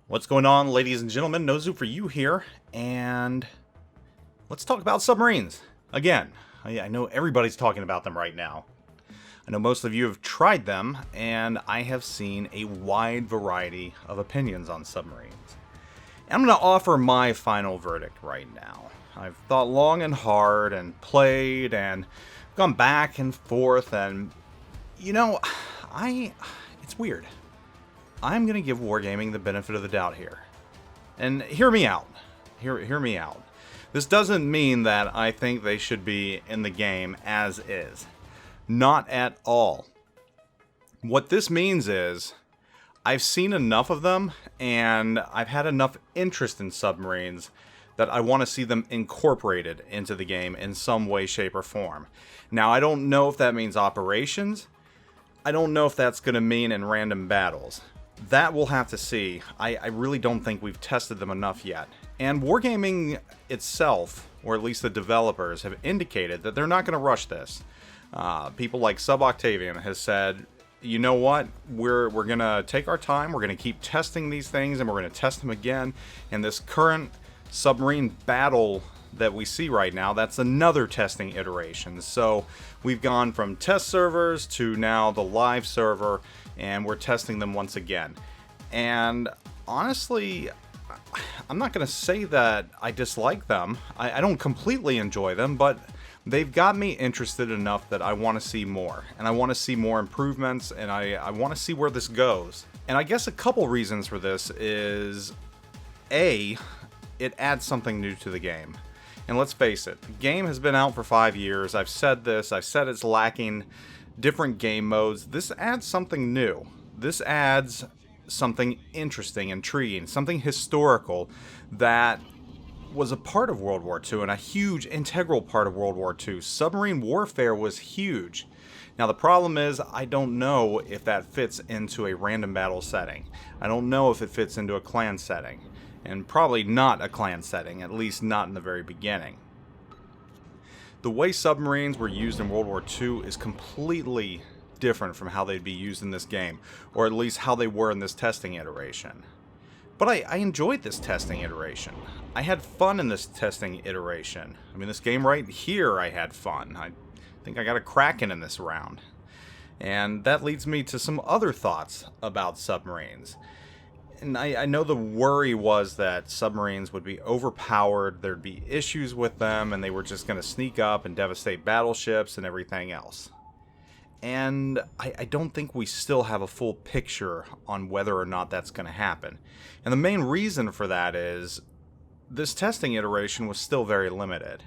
What's going on, ladies and gentlemen? NoZoupForYou here, and let's talk about submarines. Again, I know everybody's talking about them right now. I know most of you have tried them, and I have seen a wide variety of opinions on submarines. I'm going to offer my final verdict right now. I've thought long and hard and played and gone back and forth, and it's weird. I'm going to give wargaming the benefit of the doubt here. And hear me out. Hear me out. This doesn't mean that I think they should be in the game as is. Not at all. What this means is I've seen enough of them and I've had enough interest in submarines that I want to see them incorporated into the game in some way, shape, or form. Now, I don't know if that means operations. I don't know if that's going to mean in random battles. That we'll have to see. I really don't think we've tested them enough yet. And Wargaming itself, or at least the developers, have indicated that they're not going to rush this. People like Sub-Octavian has said, you know what, we're going to take our time, we're going to keep testing these things, and we're going to test them again. And this current submarine battle that we see right now, that's another testing iteration. So we've gone from test servers to now the live server, and we're testing them once again. And honestly, I'm not going to say that I dislike them. I don't completely enjoy them, but they've got me interested enough that I want to see more. And I want to see more improvements, and I want to see where this goes. And I guess a couple reasons for this is, A, it adds something new to the game. And let's face it, the game has been out for 5 years. I've said this. I've said it's lacking different game modes. This adds something new. This adds something interesting, intriguing, something historical that was a part of World War II and a huge integral part of World War II. Submarine warfare was huge. Now the problem is, I don't know if that fits into a random battle setting. I don't know if it fits into a clan setting. And probably not a clan setting, at least not in the very beginning. The way submarines were used in World War II is completely different from how they'd be used in this game, or at least how they were in this testing iteration. But I enjoyed this testing iteration. I had fun in this testing iteration. I mean, this game right here, I had fun. I think I got a Kraken in this round. And that leads me to some other thoughts about submarines. And I know the worry was that submarines would be overpowered, there'd be issues with them, and they were just going to sneak up and devastate battleships and everything else. And I don't think we still have a full picture on whether or not that's going to happen. And the main reason for that is this testing iteration was still very limited.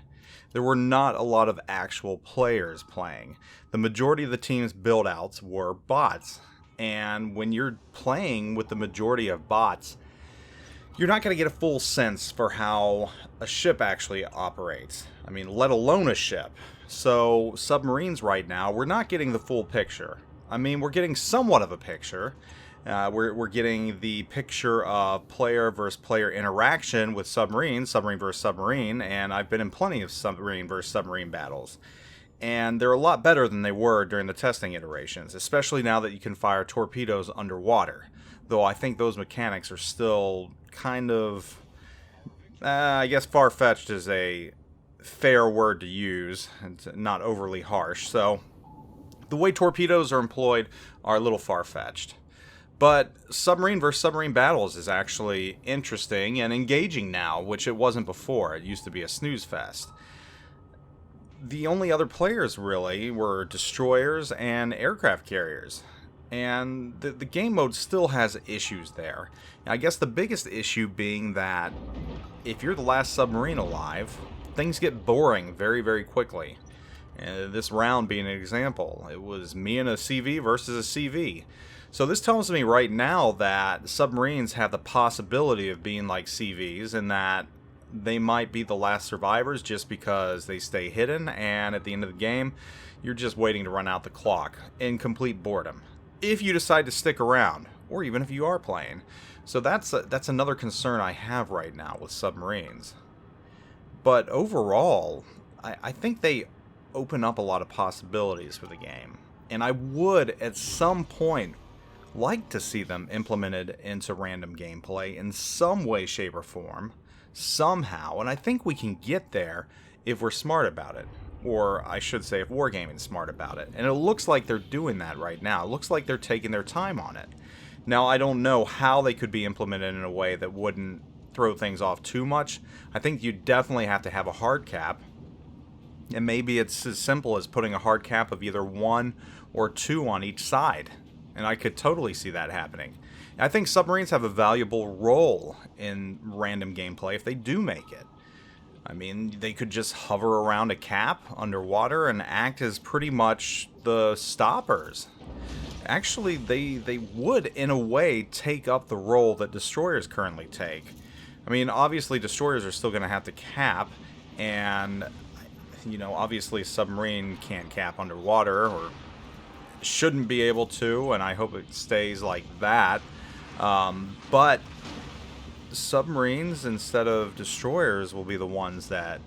There were not a lot of actual players playing. The majority of the team's build-outs were bots. And when you're playing with the majority of bots, you're not going to get a full sense for how a ship actually operates. I mean, let alone a ship. So, submarines right now, we're not getting the full picture. I mean, we're getting somewhat of a picture. We're getting the picture of player versus player interaction with submarines, submarine versus submarine, and I've been in plenty of submarine versus submarine battles. And they're a lot better than they were during the testing iterations, especially now that you can fire torpedoes underwater. Though I think those mechanics are still kind of, I guess far-fetched is a fair word to use. It's not overly harsh. So the way torpedoes are employed are a little far-fetched. But submarine versus submarine battles is actually interesting and engaging now, which it wasn't before. It used to be a snooze fest. The only other players, really, were destroyers and aircraft carriers. And the game mode still has issues there. I guess the biggest issue being that if you're the last submarine alive, things get boring very, very quickly. And this round being an example, it was me and a CV versus a CV. So this tells me right now that submarines have the possibility of being like CVs, in that they might be the last survivors just because they stay hidden, and at the end of the game, you're just waiting to run out the clock in complete boredom. If you decide to stick around, or even if you are playing. So that's another concern I have right now with submarines. But overall, I think they open up a lot of possibilities for the game. And I would, at some point, like to see them implemented into random gameplay in some way, shape, or form, somehow, and I think we can get there if we're smart about it. Or I should say if Wargaming's smart about it. And it looks like they're doing that right now. It looks like they're taking their time on it. Now, I don't know how they could be implemented in a way that wouldn't throw things off too much. I think you definitely have to have a hard cap. And maybe it's as simple as putting a hard cap of either 1 or 2 on each side. And I could totally see that happening. I think submarines have a valuable role in random gameplay if they do make it. I mean, they could just hover around a cap underwater and act as pretty much the stoppers. Actually, they would, in a way, take up the role that destroyers currently take. I mean, obviously, destroyers are still going to have to cap, and, you know, obviously a submarine can't cap underwater, or shouldn't be able to, and I hope it stays like that. But submarines, instead of destroyers, will be the ones that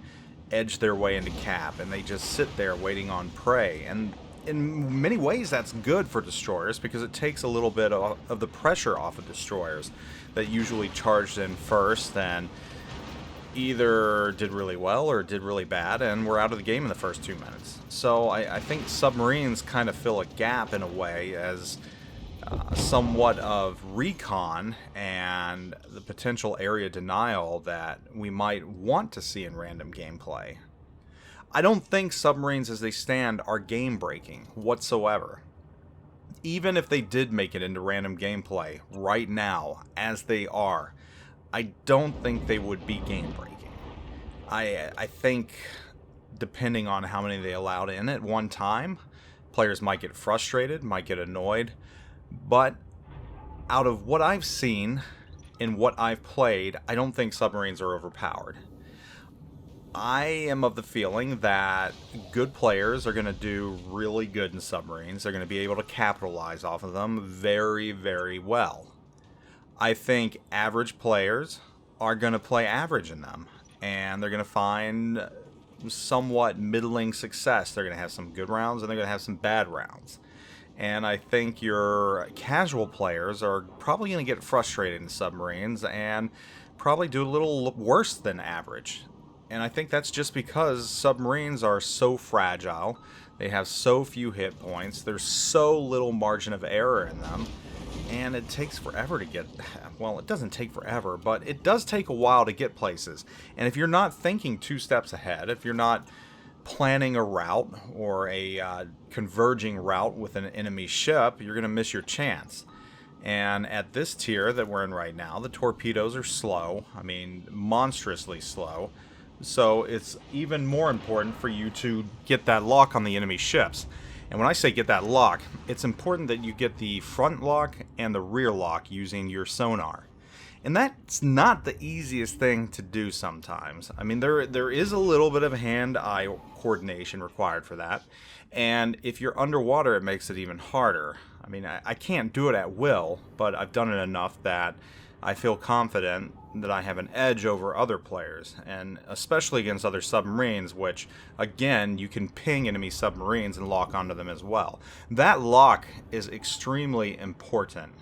edge their way into cap, and they just sit there waiting on prey. And in many ways, that's good for destroyers because it takes a little bit of the pressure off of destroyers that usually charged in first and either did really well or did really bad and were out of the game in the first 2 minutes. So I think submarines kind of fill a gap in a way as somewhat of recon and the potential area denial that we might want to see in random gameplay. I don't think submarines as they stand are game breaking whatsoever. Even if they did make it into random gameplay right now as they are, I don't think they would be game breaking. I think depending on how many they allowed in at one time, players might get frustrated, might get annoyed. But out of what I've seen and what I've played, I don't think submarines are overpowered. I am of the feeling that good players are going to do really good in submarines. They're going to be able to capitalize off of them very, very well. I think average players are going to play average in them, and they're going to find somewhat middling success. They're going to have some good rounds, and they're going to have some bad rounds. And I think your casual players are probably going to get frustrated in submarines and probably do a little worse than average. And I think that's just because submarines are so fragile. They have so few hit points. There's so little margin of error in them. And it takes forever to get... Well, it doesn't take forever, but it does take a while to get places. And if you're not thinking 2 steps ahead, if you're not planning a route or a converging route with an enemy ship, you're going to miss your chance. And at this tier that we're in right now, the torpedoes are slow. I mean, monstrously slow. So it's even more important for you to get that lock on the enemy ships. And when I say get that lock, it's important that you get the front lock and the rear lock using your sonar. And that's not the easiest thing to do sometimes. I mean, there is a little bit of hand-eye coordination required for that. And if you're underwater, it makes it even harder. I mean, I can't do it at will, but I've done it enough that I feel confident that I have an edge over other players, and especially against other submarines, which, again, you can ping enemy submarines and lock onto them as well. That lock is extremely important.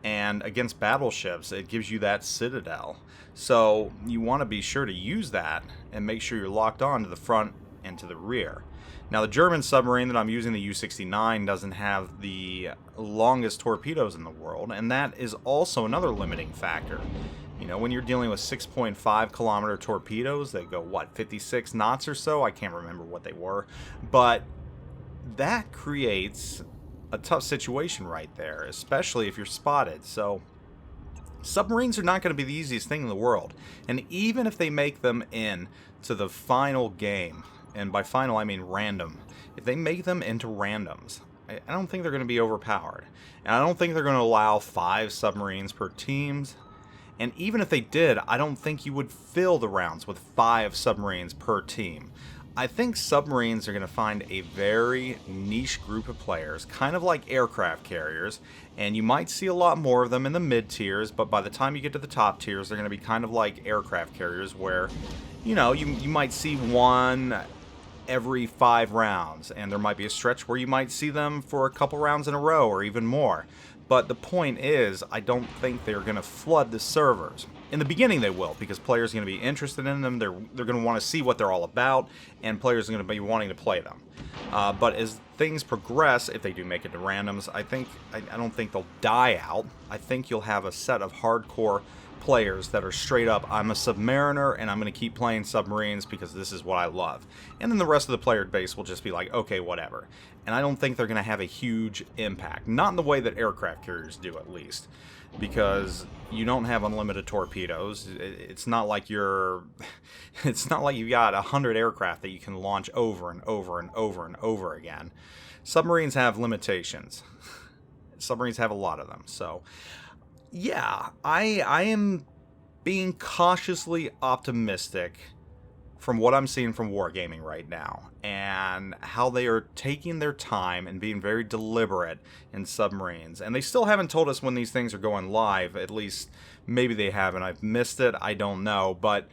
And against battleships, it gives you that citadel. So you want to be sure to use that and make sure you're locked on to the front and to the rear. Now, the German submarine that I'm using, the U-69, doesn't have the longest torpedoes in the world, and that is also another limiting factor. You know, when you're dealing with 6.5 kilometer torpedoes that go, 56 knots or so? I can't remember what they were. But that creates a tough situation right there, especially if you're spotted. So submarines are not going to be the easiest thing in the world. And even if they make them in to the final game, and by final I mean random, if they make them into randoms, I don't think they're going to be overpowered. And I don't think they're going to allow 5 submarines per teams. And even if they did, I don't think you would fill the rounds with 5 submarines per team. I think submarines are going to find a very niche group of players, kind of like aircraft carriers, and you might see a lot more of them in the mid tiers, but by the time you get to the top tiers, they're going to be kind of like aircraft carriers where, you know, you might see one every 5 rounds, and there might be a stretch where you might see them for a couple rounds in a row or even more. But the point is, I don't think they're going to flood the servers. In the beginning they will, because players are going to be interested in them, they're going to want to see what they're all about, and players are going to be wanting to play them. But as things progress, if they do make it to randoms, I don't think they'll die out. I think you'll have a set of hardcore players that are straight up, I'm a Submariner and I'm going to keep playing Submarines because this is what I love. And then the rest of the player base will just be like, okay, whatever. And I don't think they're going to have a huge impact. Not in the way that aircraft carriers do, at least. Because you don't have unlimited torpedoes. It's not like you've got 100 aircraft that you can launch over and over and over and over again. Submarines have limitations. Submarines have a lot of them. So yeah, I am being cautiously optimistic from what I'm seeing from Wargaming right now, and how they are taking their time and being very deliberate in Submarines. And they still haven't told us when these things are going live. At least maybe they haven't. I've missed it. I don't know. But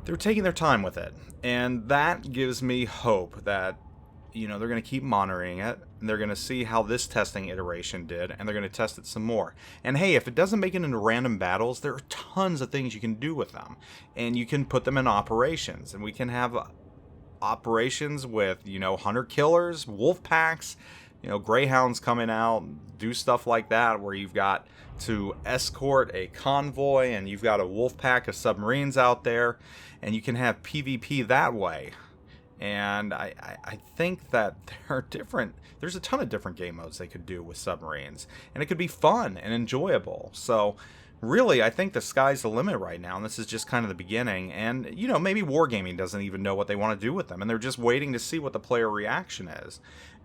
they're taking their time with it. And that gives me hope that, you know, they're going to keep monitoring it, and they're going to see how this testing iteration did, and they're going to test it some more. And hey, if it doesn't make it into random battles, there are tons of things you can do with them. And you can put them in operations, and we can have operations with, you know, hunter killers, wolf packs, you know, greyhounds coming out, do stuff like that, where you've got to escort a convoy, and you've got a wolf pack of submarines out there, and you can have PvP that way. And I think that there's a ton of different game modes they could do with Submarines. And it could be fun and enjoyable. So really, I think the sky's the limit right now. And this is just kind of the beginning. And, you know, maybe Wargaming doesn't even know what they want to do with them. And they're just waiting to see what the player reaction is.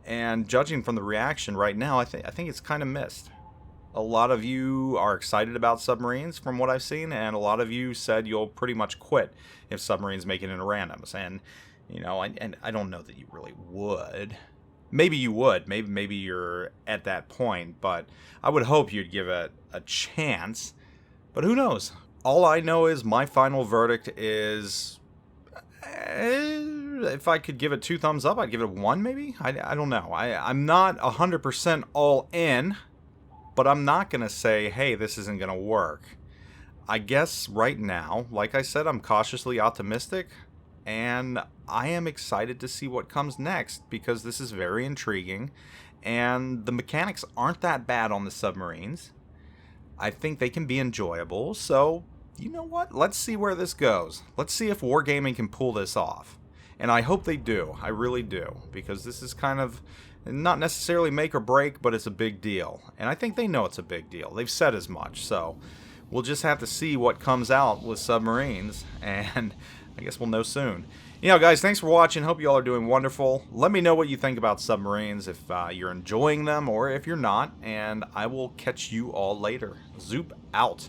And judging from the reaction right now, I think it's kind of missed. A lot of you are excited about Submarines from what I've seen. And a lot of you said you'll pretty much quit if Submarines make it into randoms. And you know, and I don't know that you really would. Maybe you would. Maybe you're at that point. But I would hope you'd give it a chance. But who knows? All I know is my final verdict is... if I could give it 2 thumbs up, I'd give it 1 maybe? I don't know. I'm not 100% all in. But I'm not going to say, hey, this isn't going to work. I guess right now, like I said, I'm cautiously optimistic. And I am excited to see what comes next, because this is very intriguing, and the mechanics aren't that bad on the Submarines. I think they can be enjoyable, so you know what? Let's see where this goes. Let's see if Wargaming can pull this off. And I hope they do. I really do, because this is kind of not necessarily make or break, but it's a big deal. And I think they know it's a big deal. They've said as much, so we'll just have to see what comes out with Submarines, and I guess we'll know soon. You know, guys, thanks for watching. Hope you all are doing wonderful. Let me know what you think about Submarines, if you're enjoying them or if you're not, and I will catch you all later. Zoop out.